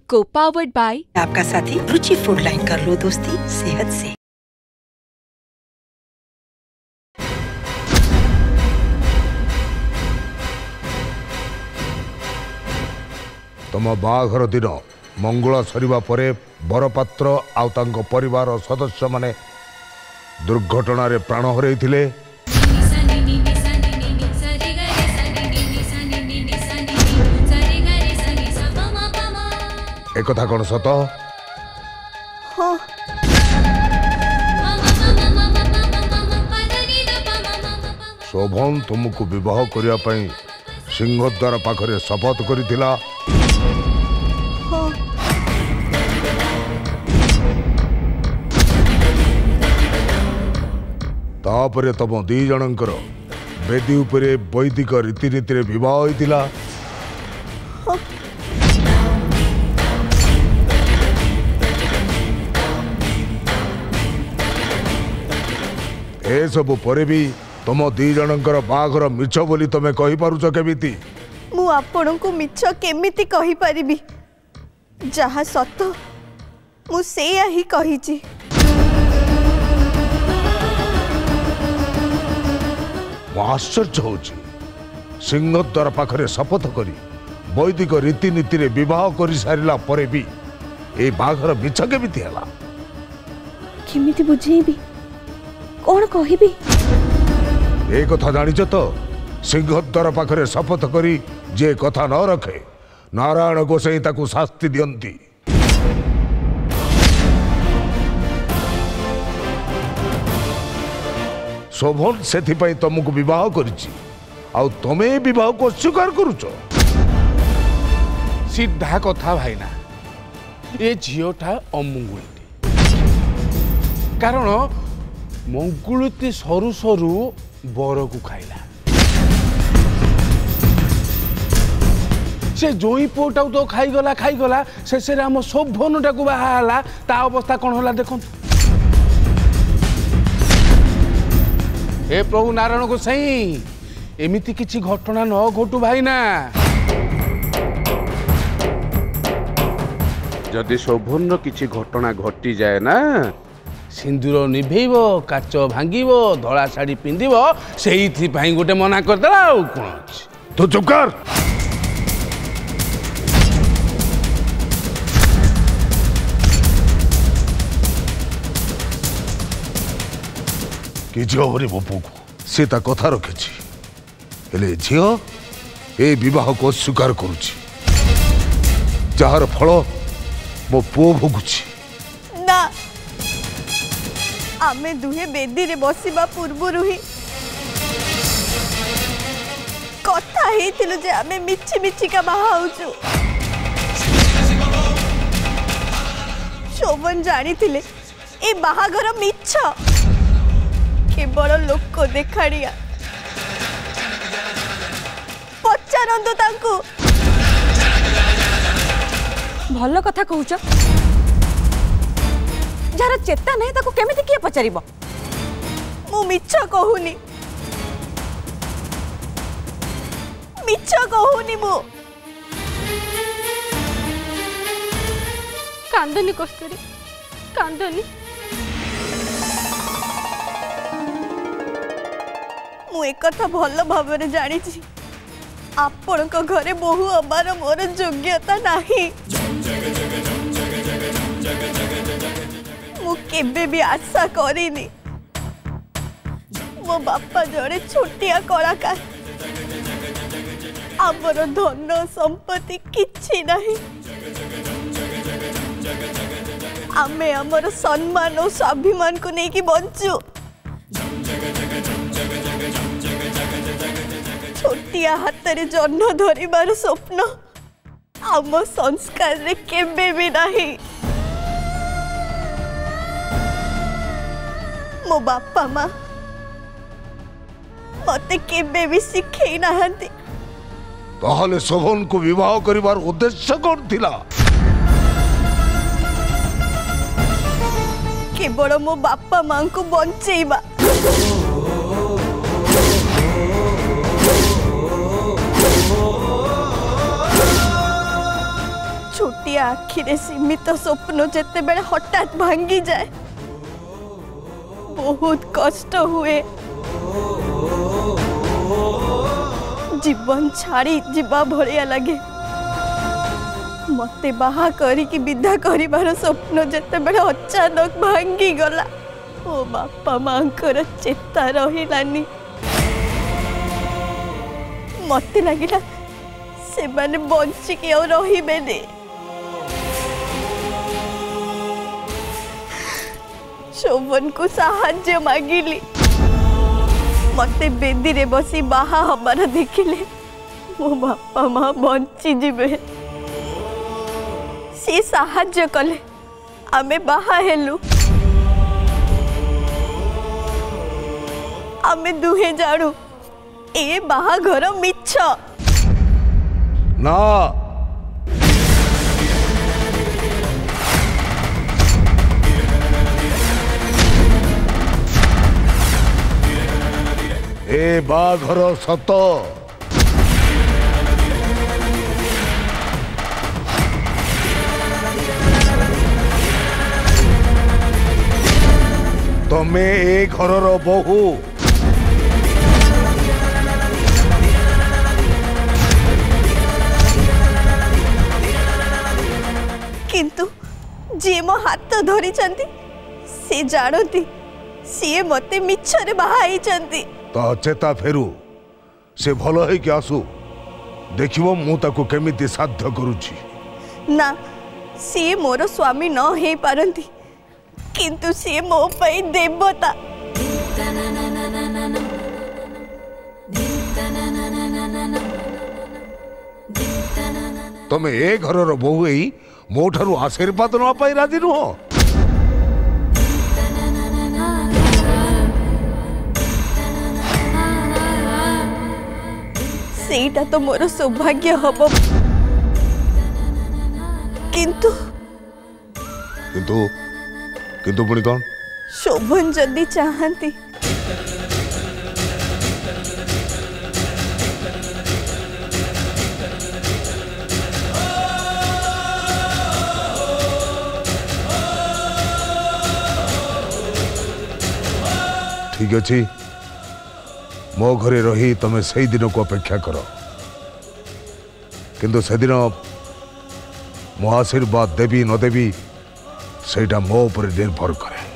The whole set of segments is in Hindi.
को पावर्ड बाय आपका साथी रुचि फूड लाइन। कर लो दोस्ती सेहत से। तम बाघर दिन मंगल सरिबा परे बरपात्र आउ तांको परिवार सदस्य माने दुर्घटना रे प्राण हरैथिले। एक कथा कौन सत? हाँ। शोभन तुमको विवाह करिया पई सिंहद्वार पाखरे शपथ करिथिला। हाँ। तापरे तम दी जनकर वेदी उपरे वैदिक रीतिनीति रे विवाह होइतिला। ए सब परे भी तुम दी जनकर बाघर मिछ बोली तमे कहि पारुछ केमिति? मु आपन को मिछ केमिति कहि परिबी? जहा सत मु सेया ही कहिची। आश्चर्य होची सिंहद्वार पाखरे शपथ करी वैदिक रीतिनीति रे विवाह करि सारिला परे भी ए बाघर मिछ केमिति हला? केमिति बुझेबी? कौन कहिबी? ए कथा जानिଛ तो सिंहद्वार पाखरे शपथ करी जे कथा न रखे नारायण गोसाई ताकू शास्ति दियंती। शोभन सेथिपाई तुमको विवाह करिछि आउ तमे विवाह को स्वीकार करूछ? सीधा कथा भाईना, ए झीटा अमंगुलती। कारण मंगुलती सरू सरू बर को खाइला। से जोई पुओटा तो खाईगला शेष आम शोभनटा को बाहा ता अवस्था कौन होला देखो। हे प्रभु नारायण गोसाई, एमिति किछि घटना न घटू भाईना। जदि शोभन किछि घटना घटी जाए ना, सिंदूर निभेब, काच भांगिब, धला शाढ़ी पिंधिब, से गोटे मना करदेला। आउ कौन अछि? तू चुप कर। कि झील हरी मो पु को से ता कथा रखिछि, हेले झील ए विवाह को स्वीकार करुछि, जार फल मो पुओ भोगुछि। ना, आमे दुहे बेदी रे बसिबा पूर्वरु ही कथा हेतिलु जे आमे मिछि मिछि का बाहा होछु। शोभन जानी थिले ए बाहाघर मिछ, केवल लोक देखाड़िया। पचारंतु तांकु। भल कथा कहूच, जार चेता नहीं ताको केमिति किए पचारिबो? मु मिछ कहूनी, मिछ कहूनी मु। कांदनी कस्तूरी, कांदनी। मु एक कथा भल भाव जानी, आपण घरे बहु हमार मोर योग्यता नहीं। मु केबे भी आशा करिनी मो बापा जड़े छोटिया कलाकार, आमर धन संपत्ति किछि नहीं। आमे आमर सम्मान और स्वाभिमान को लेकिन बंचु। छोटिया हाथ जन्न धरिबार स्वप्न आम संस्कार रे केबे भी नहीं। मो बापा माँ मते केबे भी शिखई नाहंती। ताहले शोभन को विवाह करिवार उद्देश्य कौन थिला? केवल मो बापा माँ को बंचेइबा। छोटिया आखिरे सीमित स्वप्न जेते बेले हठात भांगी जाए बहुत कष्ट हुए जीवन छाड़ी जीवा भलिया लगे मते बाहा करी कि विदा करिबार स्वप्न जेते बेले अचानक भांगी गला ओ बापा मांकर चेता रहिलानी मते लागिला से माने बंचिकी और रहिबेनी शोभन को साहाଯ୍य मागिली मते बेदी रे बसी बाहा हमारा देखिले मो बापा माँ बंची जीवे सी साहाଯ୍य कले आमे बाहा हेलु आमे दुहे जाणु ए बाहाघर मिछ ना ए बाघर सत तमे ए घरर बहु किंतु जी मो हाथ धरी से जानती सी मते मिछरे बाहाई तो चेता फेरू से भल है आसु देखिबो मु ताको केमिति साध्य करूची ना सी मोर स्वामी न हे पारंती किंतु सी मो पई देवता तमे ए घरर बहु एई मोठारु आशीर्वाद न पाई राजी नुह सेटा तो मोर सौभाग्य हब किंतु किंतु किंतु पुणी कौन शोभन जदि चाहती ठीक अच्छी मो घरे रही तमे से दिन को अपेक्षा कर किंतु से दिन मो आशीर्वाद देवी न देवी सेटा मो ऊपर निर्भर करे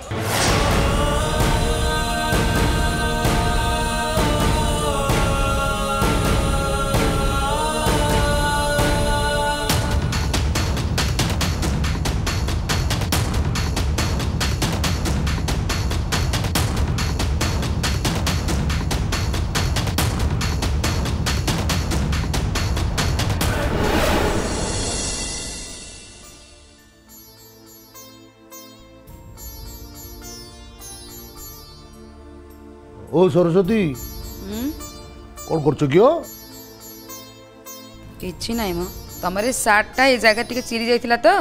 ओ सरस्वती कौन कर किछि नाही म तमरे सार्टटा ए जगह टिके चिरी जाइतिला तो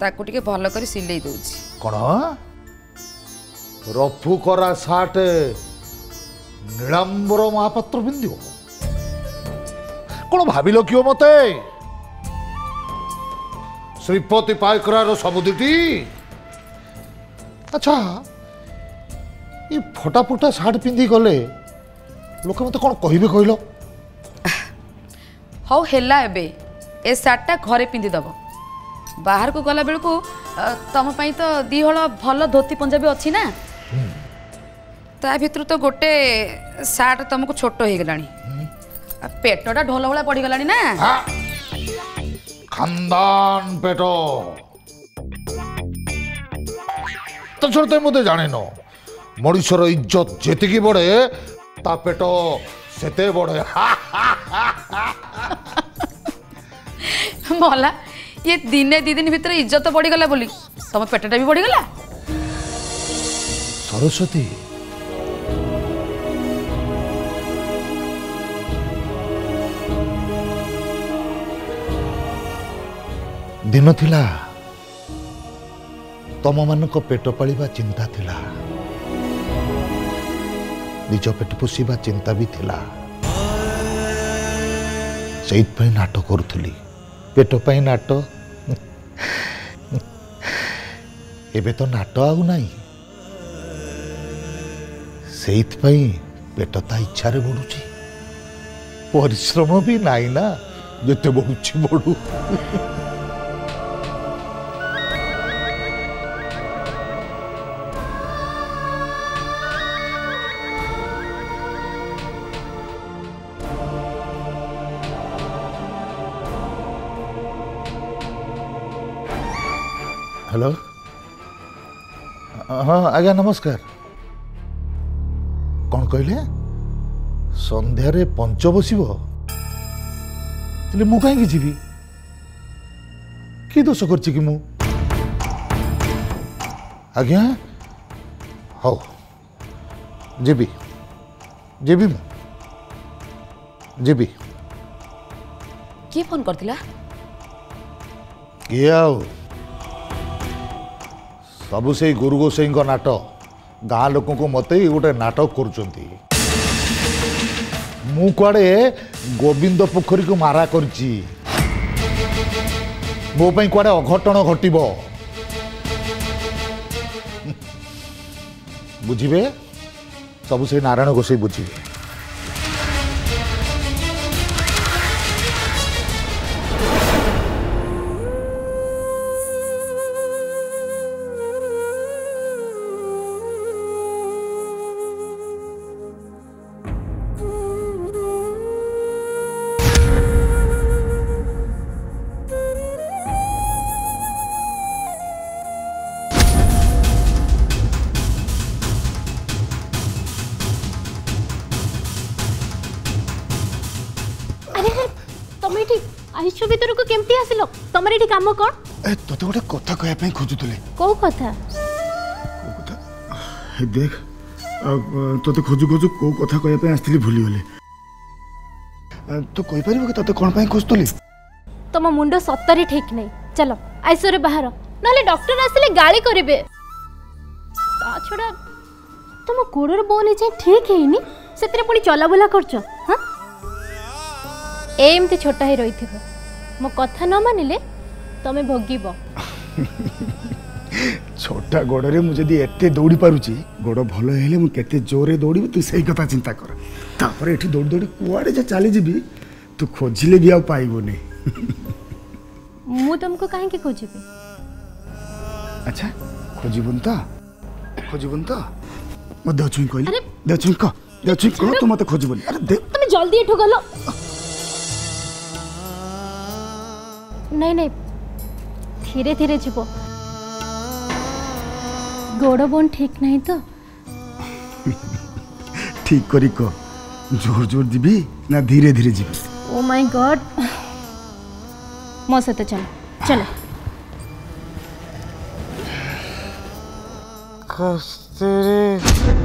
ताकू टिके भलो करी सिलेई दउछि कौन रफू करा सार्ट नीलांबर महापात्र पिंधिव कौन भाविल किओ मते श्रीपति पाइकरार सबुदिटी अच्छा ये फटा फटा सार्ट पिंधि गले लोक मत कौन कहिबे कहलो हौ हेला एबे ए सार्टटा घरे पिंधि दबो बाहर को गला बेल को तम पई तो दी हळ भलो धोती पंजाबी अछि ना ता भितर तो गोटे सार्ट तुमको छोट हो गलानी पेटटा ढोल भला पड़ी गलानी ना खानदान पेट तो छोड़ते मुझे जाने न मनुष्यर इज्जत जेतिकी बढ़े ता पेट सेते बढ़े भला ये दिने दी दिन भीतर इज्जत बढ़ी गला बोली तम पेटटा भी बढ़ी गला सरस्वती दिन थिला तम मान पेट पालिबा चिंता थिला निज पेट पोषिबा चिंता भी थिला सेइत नाट करुली पेट पाई नाट एबे तो नाट आउ नाही सेइथपई पेट ता इच्छा रे बढ़ुची परिश्रम भी नाही ना जते बढ़ुची बढ़ू हेलो हाँ आज्ञा नमस्कार कौन कहले संध्यारे पंच बसिब मु कहीं जीवी कि दोष कर मु आज्ञा हौ जीवी जीवी मु जीवी किए फोन करथिला किए आओ सबु से गुरु गोसाई नाट गाँ लोक मत गोटे नाटक करुँच मु कुआड़े गोविंद पोखरी को मारा करची मो पई कुआड़े अघटन घटिब बुझिबे सबु से नारायण गोसाई बुझिबे आइसु भीतर को केमती आसिलो तमरे एठी काम कोन तोते गोटे कथा कहया पई खोजुतले को कथा देख तोते खोजु खोजु को कथा कहया पई आस्थिली भूली गले तो कहि परिबो कि तोते कोन पई खोजतली तम मुंडो सत्तरी ठीक नहीं चलो आइसु रे बाहर नले डॉक्टर आसिले गाली करिवे ता छोड़ा तुम गोड़र बोन जे ठीक हेनी सेतरे पुनी चला बुला करछ हां एमती छोटा ही रही मो कथा न मानिले तमे भोगिब छोटा गोड़े मुझे एते दौड़ी पारुची गोड़ भल हेले मु केते जोरे दौड़ी तू सही कथा चिंता कर तापर एठी दौड़ी दौड़ी कुआडे जे चली जीबी तू खोजिले भी आ पाइबोनी मु तुमको काहे के खोजिबे अच्छा खोजिबन तो मो देव छुई कहली देव छुई को तू मते खोजिबनी अरे दे तुम जल्दी एठो गलो नहीं नहीं धीरे धीरे जीव गोड़ बोन ठीक नहीं तो ठीक करी को जोर जोर जीबी ना धीरे धीरे जीबी ओ माय गॉड मो सहित चल चले कस्तूरी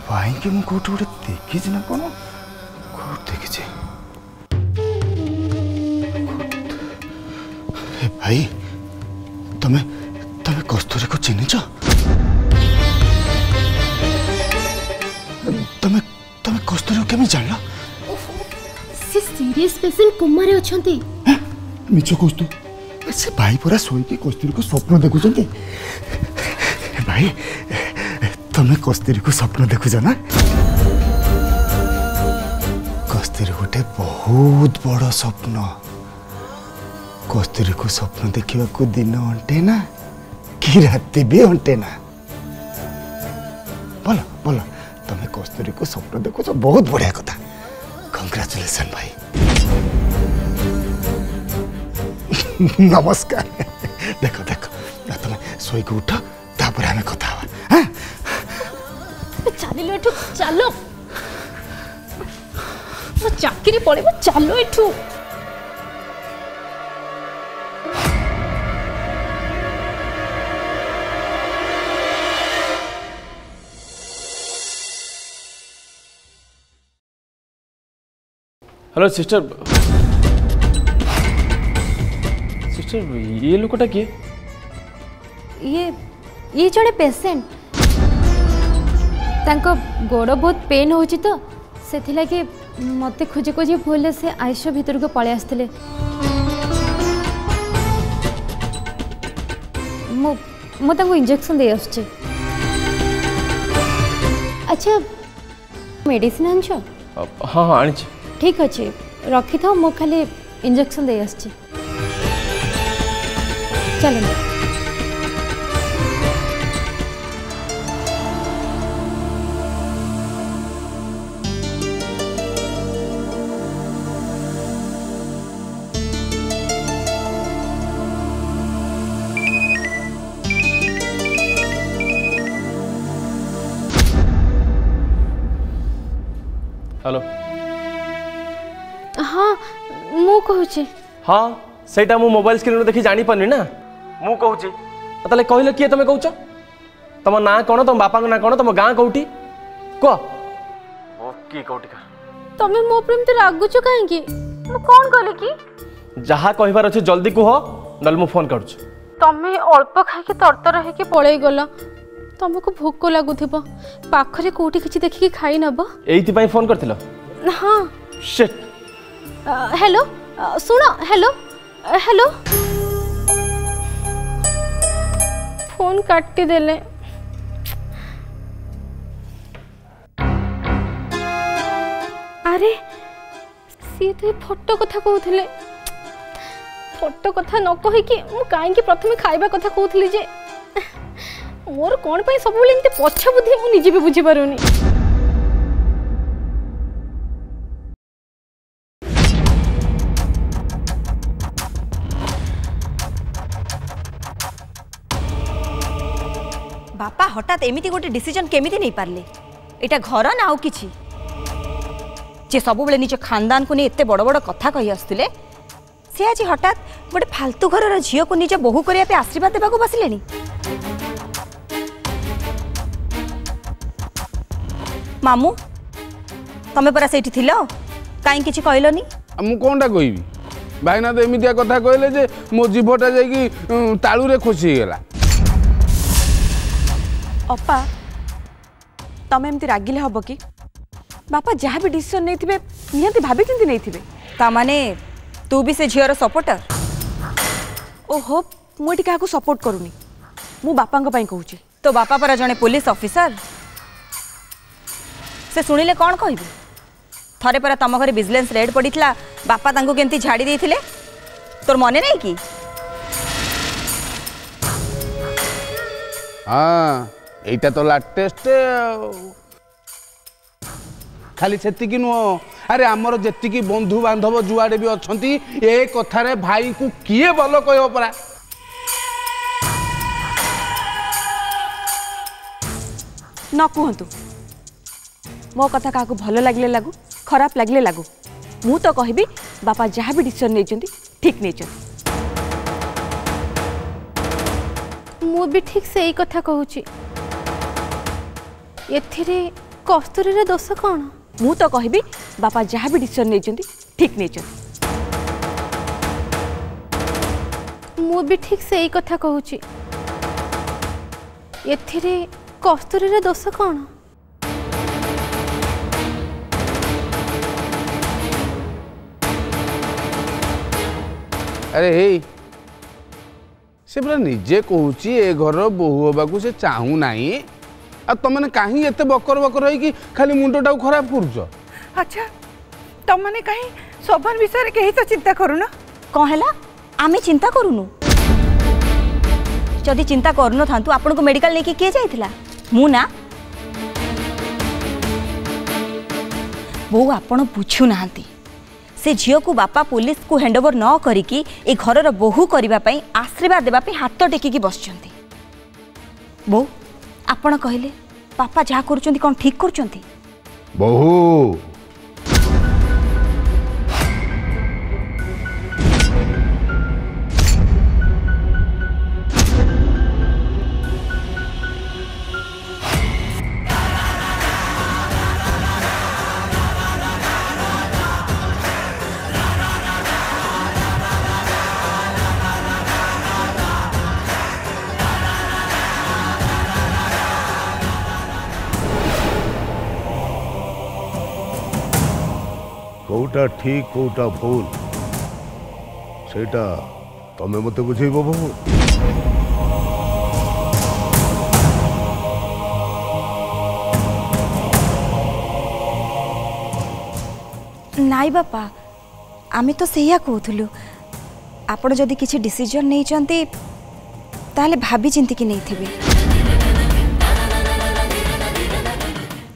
भाई के मु कोट गोटे देखी ना कौन कोट देखी भाई तमे तमे कस्तूरी को चिन्ह तमे तमे कस्तूरी को केमी जानला से सीरियस पेशेंट कोमा रे अछंती मिछ कस्तू से भाई पूरा सोई के कस्तूरी को स्वप्न देखुचंती भाई तमे कस्तूरी को स्वप्न देखुछ ना कस्तूरी गोटे बहुत बड़ स्वप्न कस्तूरी को स्वप्न देखा को दिन अंटे ना कि राति भी अंटे ना बोलो बोलो तमे कस्तूरी को स्वप्न देखुछ बहुत बढ़िया कथा कंग्रेचुलेशन भाई नमस्कार देखो देखो तुम सोई को उठ तापर हमें कथा हवा हां चलो एठू चलो मो चाकरी पड़े चलो एठू हेलो सिस्टर सिस्टर ये लोकटा किए ये जड़े पेसेंट तांको गोड़ बहुत पेन होची तो से लगे मते खोजे खोजे भूल से आईसीयू भीतर को पळे आसथिले मो तांको इंजेक्शन दे आछे। अच्छा मेडिसिन आनछो? हाँ हाँ आनी ठीक अच्छे रखी था मो खाली इंजेक्शन दे आछे चलो। हेलो हाँ मु कहूची हाँ सेटा मु मोबाइल स्क्रीन रे देखि जानी पानी ना मु कहूची ताले कहले किए तमे कहूछ तम ना कोन तम बापा ना कोन तम गां कोठी को ओ की कोठी का तमे मो प्रेम ते रागुछ काहे की मु कोन कहले की जहा कहिबार अछि जल्दी कुह नल मु फोन करूछ। तमे अल्प खाइ के तरतर हे के पळै गला तुमको भोक लगुथिबो पाखरे कोठी किछि देखि के खाइ नबो एइति पई फोन करथिलो? हां शिट हेलो सुनो हेलो हेलो फोन काटी देले अरे सी तो फोटो कथा कहउथिले फोटो कथा न कहि कि मु काहे कि प्रथमे खाइबा कथा कहउथिली जे मोर कौन पाई सब बेले एमते पछ बुद्धि मु निजे भी बुझी पारुनी। बापा हठात एमिति गोटे डिसीजन केमिति नहीं पारले एटा घर ना आउ किछि जे सब बेले निज खानदान को नहीं एते बड़ बड़ कथा कहि आस्तुले से आज हठात गोटे फालतू घर झियो को निज बहु करिया पे आशीर्वाद देबा को बसिलेनी। मामू तमे परा सेठी थिलो काई किछि कहलोनी? मु कोनटा कहबी भाईना तो एमितिया कथा कहले जे मो जीभटा जाई ताळू रे खोसी गेला। अपा तमे एमती रागिले हबो कि बापा जहाँ भी डिसीजन नहीं थिबे निहाती भाबी चिंती नहीं थिबे ता माने तू भी से झियर सपोर्टर? ओहो मुझे क्या सपोर्ट करूनी मु बापा कहूँ तो बापा पर जड़े पुलिस ऑफिसर से शुणिले कौन कह थरे पर तम घर बिजनेस रेड पड़ा बापा तांको केमती झाड़ी देथिले तोर मने नहीं कि? हाँ एटा तो लाटेस्ट खाली सेतिकी नुह अरे आमर जेतिकी बंधु बांधव जुआड़े भी अच्छी ए कथारे भाई को किए भल कह परा न कहतु मो कथा क्या भल लगे लगू खराब लगे लगू मु तो कहबी बापा जहाँ भी डिसीजन नहीं ठीक नहीं मु भी ठीक से यही कथा कहूची एथिरे कस्तूरी दोष कौन? मु तो कहबी बापा जहाँ भी डिसीजन नहीं ठीक नहीं मु भी ठीक से यही कथा कहूची एथिरे कस्तूरी दोष कौन? अरे हे से पूरा निजे कहूची ए घर बोहू हवा को से चाहू नाही आ तुमने कहीं एते बकर बकर होई कि खाली मुंडटा खराब करूछ? अच्छा तुमने कहीं शोभन विषय कहीं तो चिंता करूना कौन है आमे चिंता करूनु जदि चिंता करन थांतु आपन को मेडिकल लेके किए जाइथिला मु ना बो आपन बुझु नांती से झियो को बापा पुलिस को हैंडओवर न करिकी ए घरर बोहू करबा पई आशीर्वाद देबा पे हाथ टेकिकी बसचंती बो आपण कहले पापा जहाँ करुचंती कौन ठीक करुचंती? बहू कोटा ठीक कोटा भूल सेटा तमे मते बुझेइबो बाबू। नाई बापा आमे तो सेया कहूलु आपण जदि किसी डिसीजन नहीं चंती ताले भाभी चिंती की नहीं थिबे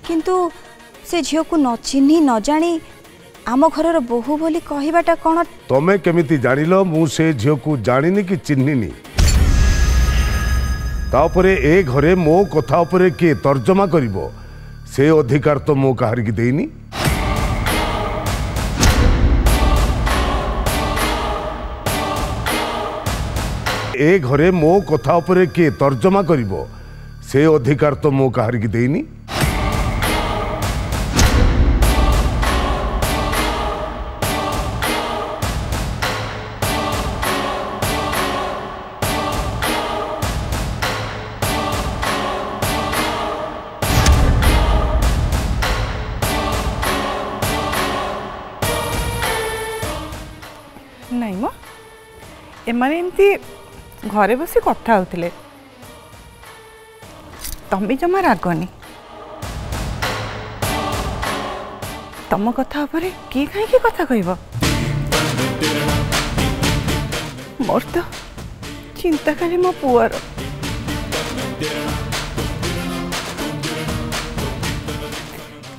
किंतु से झियो को न चिन्ही न जानी आम घरर बोहू बोली कहबाटा कौन तमे केमिति जानिलो मु से झियो को जानिनी कि चिन्हिनी तापरे ए घरे मो कथा उपरे के तर्जमा करिवो से अधिकार तो मो काहर की देइनी। ए घरे मो कथा उपरे के तर्जमा करिवो से अधिकार तो मो काहर की देइनी। नहीं मो एमाने एमती घरे बसी कथा होतिले तमे जमा रागनी तम कथा उपरे की कहीं कथा कहब मोर तो चिंता खाली मो पुआर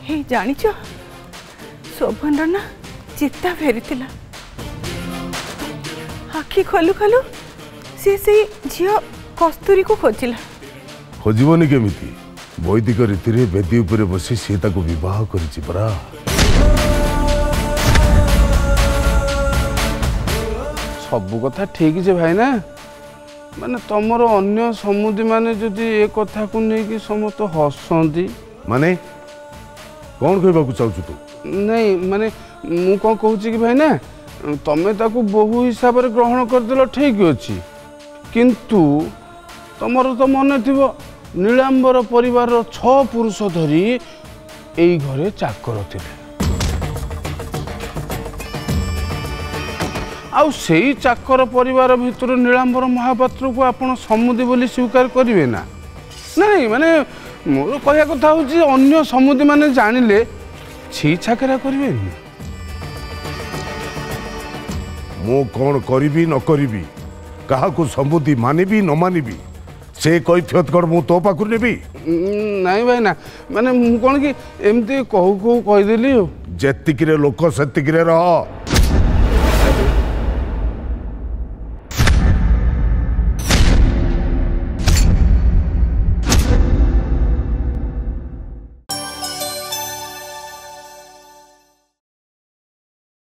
हे जानिच शोभन ना चित्ता फेरी आखि खोलु खोलु से झील कस्तूरी को खोजिला खोजबनी केमिति वैदिक रीति रे वेदी उपरे बसी से ताको विवाह करिछि परा। सब कथा ठीक जे भाई ना माने तमरो अन्य समुदी माने जदि ए कथा को नै कि समस्त हसंती माने कौन कहबा को चाहछु तू? नहीं माने मु कोन कहूची कि भाई ना तमे ताको बहु हिसाब रे ग्रहण कर देलो ठीक अछि किंतु तमरो तो मन थिबो नीलांबर परिवार 6 पुरुष धरी एई घरे चाकर थिले आउ सेई चाकर परिवार भितर नीलांबर महापात्र को आपण समुदी बोली स्वीकार करिवे ना नहीं माने मोर कहया कथा होची अन्य समुदी माने जानिले छी छाकरा करिवे मो कौन करी न करी कहा को समुदी मानिबी न मानिबी से कैफियत कर मु तो पाखु नेबी नहीं भाई ना माने मु कौन कि एमती कहू कहू कहीदेली जेतिकिरे लोक सेतिकिरे रह।